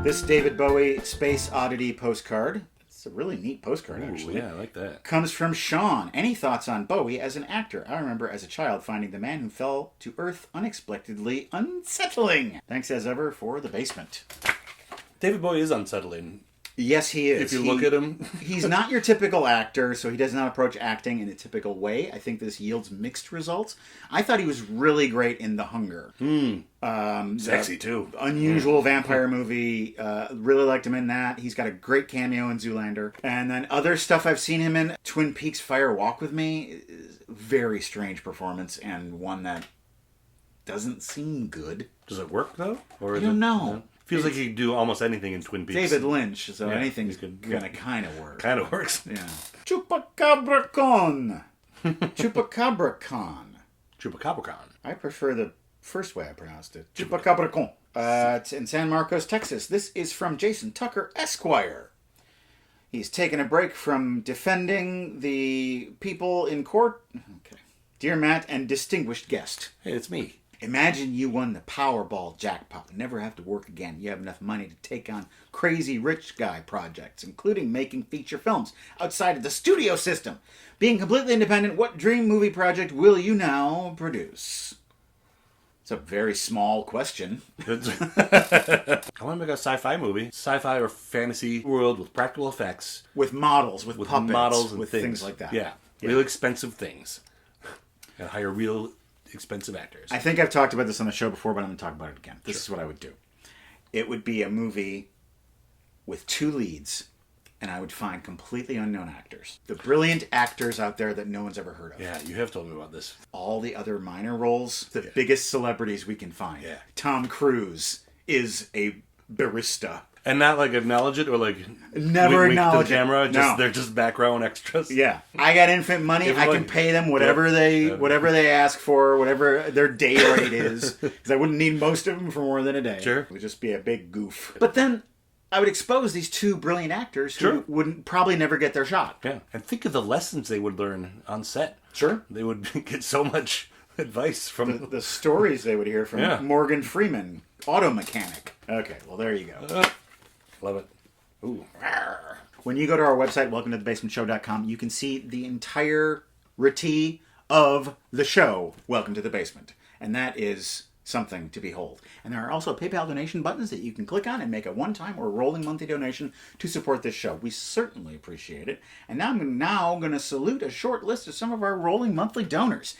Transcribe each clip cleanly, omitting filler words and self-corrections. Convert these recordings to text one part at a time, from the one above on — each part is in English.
This David Bowie Space Oddity postcard. It's a really neat postcard, actually. Yeah, I like that. Comes from Sean. Any thoughts on Bowie as an actor? I remember as a child finding the man who fell to earth unexpectedly unsettling. Thanks as ever for the basement. David Bowie is unsettling. Yes, he is. If you look at him. He's not your typical actor, so he does not approach acting in a typical way. I think this yields mixed results. I thought he was really great in The Hunger. Sexy, too. Unusual vampire movie. Really liked him in that. He's got a great cameo in Zoolander. And then other stuff I've seen him in. Twin Peaks Fire Walk With Me. Very strange performance, and one that doesn't seem good. Does it work, though? Or I don't know. Feels like he could do almost anything in Twin Peaks. David Lynch, so anything's going to kind of work. Kind of works. Yeah. Chupacabra-con. Chupacabra-con. Chupacabra-con. I prefer the first way I pronounced it. Chupacabra-con. It's in San Marcos, Texas. This is from Jason Tucker, Esquire. He's taken a break from defending the people in court. Okay. Dear Matt and distinguished guest. Hey, it's me. Imagine you won the Powerball jackpot and never have to work again. You have enough money to take on crazy rich guy projects, including making feature films outside of the studio system. Being completely independent, what dream movie project will you now produce? It's a very small question. I want to make a sci-fi movie. Sci-fi or fantasy world with practical effects. With models, with puppets, models and with things like that. Yeah. Real expensive things. And hire real expensive actors. I think I've talked about this on the show before, but I'm going to talk about it again. This is what I would do. It would be a movie with two leads, and I would find completely unknown actors. The brilliant actors out there that no one's ever heard of. Yeah, you have told me about this. All the other minor roles, the biggest celebrities we can find. Yeah. Tom Cruise is a barista. And not like acknowledge it or like never wink acknowledge to the camera. it. No. They're just background extras. Yeah, I got infinite money. I can pay them whatever they ask for, whatever their day rate is, because I wouldn't need most of them for more than a day. Sure, it would just be a big goof. But then I would expose these two brilliant actors who wouldn't probably never get their shot. Yeah, and think of the lessons they would learn on set. Sure, they would get so much advice from the stories they would hear from Morgan Freeman, auto mechanic. Okay, well there you go. Love it. Ooh. When you go to our website, welcometothebasementshow.com, you can see the entirety of the show, Welcome to the Basement. And that is something to behold. And there are also PayPal donation buttons that you can click on and make a one-time or rolling monthly donation to support this show. We certainly appreciate it. And now I'm going to salute a short list of some of our rolling monthly donors.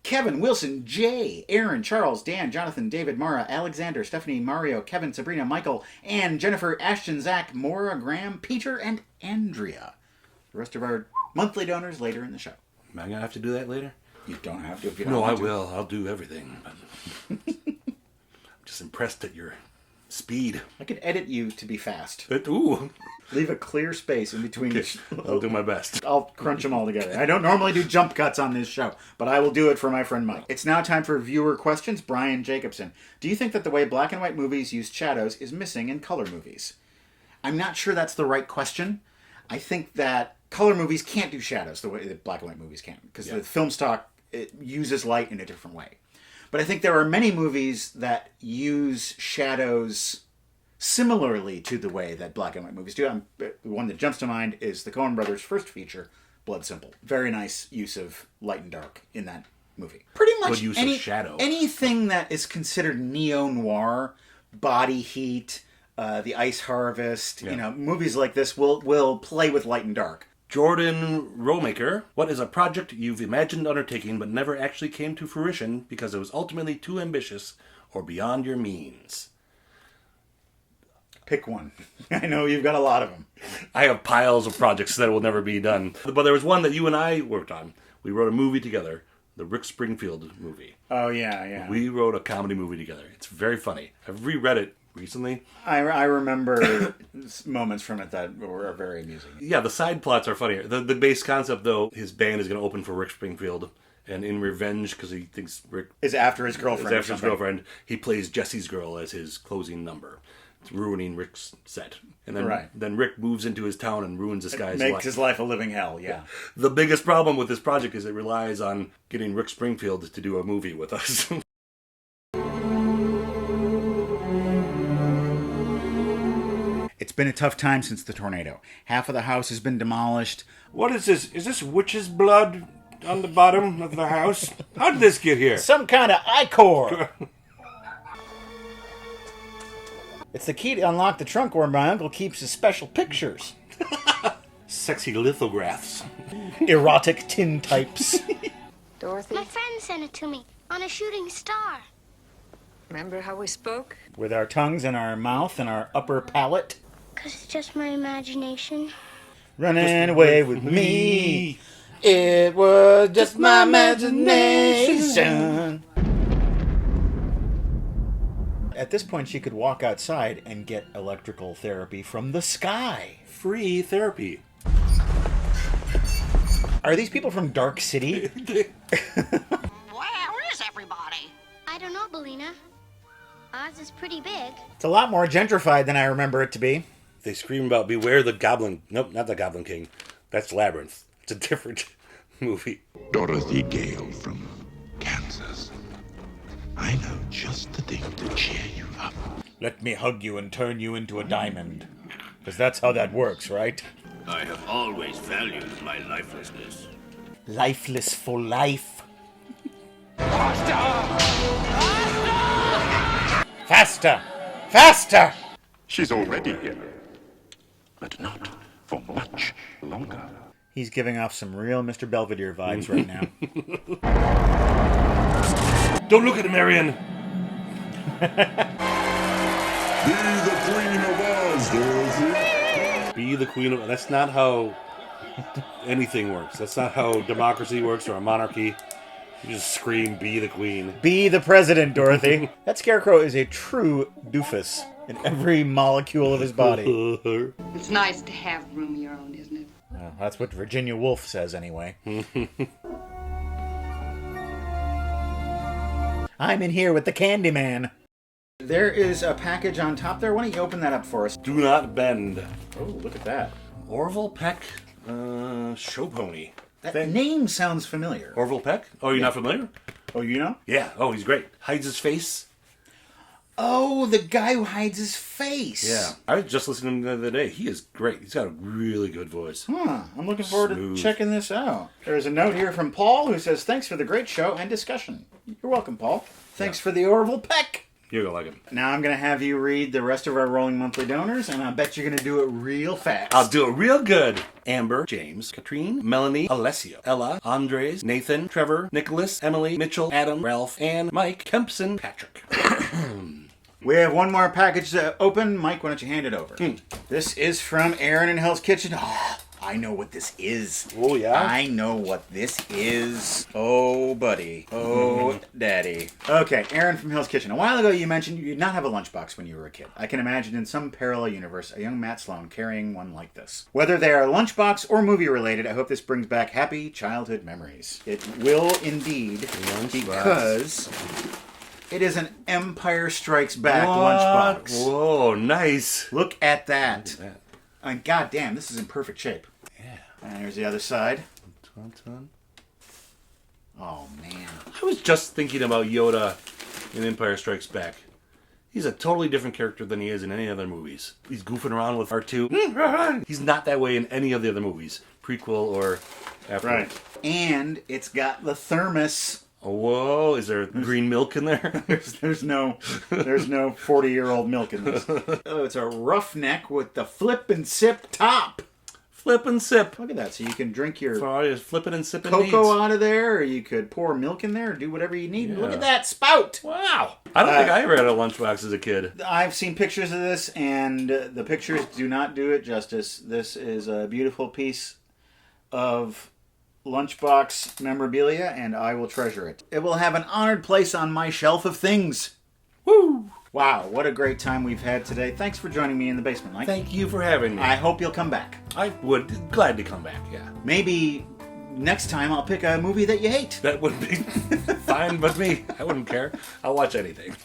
Kevin, Wilson, Jay, Aaron, Charles, Dan, Jonathan, David, Mara, Alexander, Stephanie, Mario, Kevin, Sabrina, Michael, Ann, Jennifer, Ashton, Zach, Maura, Graham, Peter, and Andrea. The rest of our monthly donors later in the show. Am I going to have to do that later? You don't have to if you don't want to. No, I will. I'll do everything. I'm just impressed at your speed. I could edit you to be fast. Ooh. Leave a clear space in between. Okay. I'll do my best. I'll crunch them all together. I don't normally do jump cuts on this show, but I will do it for my friend Mike. It's now time for viewer questions. Brian Jacobson. Do you think that the way black and white movies use shadows is missing in color movies? I'm not sure that's the right question. I think that color movies can't do shadows the way that black and white movies can, because the film stock it uses light in a different way. But I think there are many movies that use shadows similarly to the way that black and white movies do. The one that jumps to mind is the Coen brothers' first feature, Blood Simple. Very nice use of light and dark in that movie. Pretty much good use of shadow. Anything that is considered neo-noir, Body Heat, The Ice Harvest, movies like this will play with light and dark. Jordan Romaker, what is a project you've imagined undertaking but never actually came to fruition because it was ultimately too ambitious or beyond your means? Pick one. I know you've got a lot of them. I have piles of projects that will never be done. But there was one that you and I worked on. We wrote a movie together, the Rick Springfield movie. Oh, yeah. We wrote a comedy movie together. It's very funny. I've reread it recently. I remember moments from it that were very amusing. Yeah, the side plots are funnier. The base concept, though, his band is going to open for Rick Springfield. And in revenge, because he thinks Rick is after his girlfriend. He plays Jesse's girl as his closing number. It's ruining Rick's set. And then, then Rick moves into his town and ruins this guy's life. Makes his life a living hell, yeah. The biggest problem with this project is it relies on getting Rick Springfield to do a movie with us. been a tough time since the tornado. Half of the house has been demolished. What is this? Is this witch's blood on the bottom of the house? How did this get here? Some kind of ichor. It's the key to unlock the trunk where my uncle keeps his special pictures. Sexy lithographs. Erotic tintypes. Dorothy, My friend sent it to me on a shooting star. remember how we spoke? With our tongues in our mouth and our upper palate. 'Cause it's just my imagination. Running away with me. It was just my imagination. At this point, she could walk outside and get electrical therapy from the sky. Free therapy. Are these people from Dark City? Where is everybody? I don't know, Belina. Oz is pretty big. It's a lot more gentrified than I remember it to be. They scream about beware the goblin. Nope, not the Goblin King. That's Labyrinth. It's a different movie. Dorothy Gale from Kansas. I know just the thing to cheer you up. Let me hug you and turn you into a diamond. Because that's how that works, right? I have always valued my lifelessness. Lifeless for life. Faster! Faster! She's already here. But not for much longer. He's giving off some real Mr. Belvedere vibes right now. Don't look at him, Marion! Be the Queen of Oz, Dorothy. Be the queen of... That's not how anything works. That's not how democracy works or a monarchy. You just scream, be the queen. Be the president, Dorothy. That scarecrow is a true doofus in every molecule of his body. It's nice to have room of your own, isn't it? Well, that's what Virginia Woolf says anyway. I'm in here with the Candyman. There is a package on top there. Why don't you open that up for us? Do not bend. Oh, look at that. Orville Peck, show pony. That name sounds familiar. Orville Peck? Oh, you're not familiar? Oh, you know? Yeah. Oh, he's great. Hides his face. Oh, the guy who hides his face. Yeah. I was just listening to him the other day. He is great. He's got a really good voice. I'm looking forward Smooth. to checking this out. There's a note here from Paul who says, thanks for the great show and discussion. You're welcome, Paul. Thanks for the Orville Peck. You're going to like him. Now I'm going to have you read the rest of our rolling monthly donors, and I bet you're going to do it real fast. I'll do it real good. Amber, James, Katrine, Melanie, Alessio, Ella, Andres, Nathan, Trevor, Nicholas, Emily, Mitchell, Adam, Ralph, Ann, Mike, Kempson, Patrick. We have one more package to open. Mike, why don't you hand it over? This is from Aaron in Hell's Kitchen. Oh, I know what this is. Oh, yeah? I know what this is. Oh, buddy. Oh, daddy. Okay, Aaron from Hell's Kitchen. A while ago, you mentioned you did not have a lunchbox when you were a kid. I can imagine in some parallel universe, a young Matt Sloan carrying one like this. Whether they are lunchbox or movie related, I hope this brings back happy childhood memories. It will indeed, because it is an Empire Strikes Back lunchbox. Whoa, nice. Look at that. Look at that. I mean, God damn, this is in perfect shape. Yeah. And here's the other side. Tauntaun. Oh, man. I was just thinking about Yoda in Empire Strikes Back. He's a totally different character than he is in any other movies. He's goofing around with R2. He's not that way in any of the other movies, prequel or after. Right. And it's got the thermos. Whoa, is there green milk in there? There's no 40-year-old milk in this. Oh, it's a roughneck with the flip and sip top. Flip and sip. Look at that. So you can drink your For all your flipping and sipping cocoa needs. out of there, or you could pour milk in there, or do whatever you need. Yeah. Look at that spout. Wow. I don't think I ever had a lunchbox as a kid. I've seen pictures of this, and the pictures do not do it justice. This is a beautiful piece of lunchbox memorabilia, and I will treasure it. It will have an honored place on my shelf of things. Woo! Wow, what a great time we've had today. Thanks for joining me in the basement, Mike. Thank you for having me. I hope you'll come back. I would. Glad to come back, yeah. Maybe next time I'll pick a movie that you hate. That would be fine with me. I wouldn't care. I'll watch anything.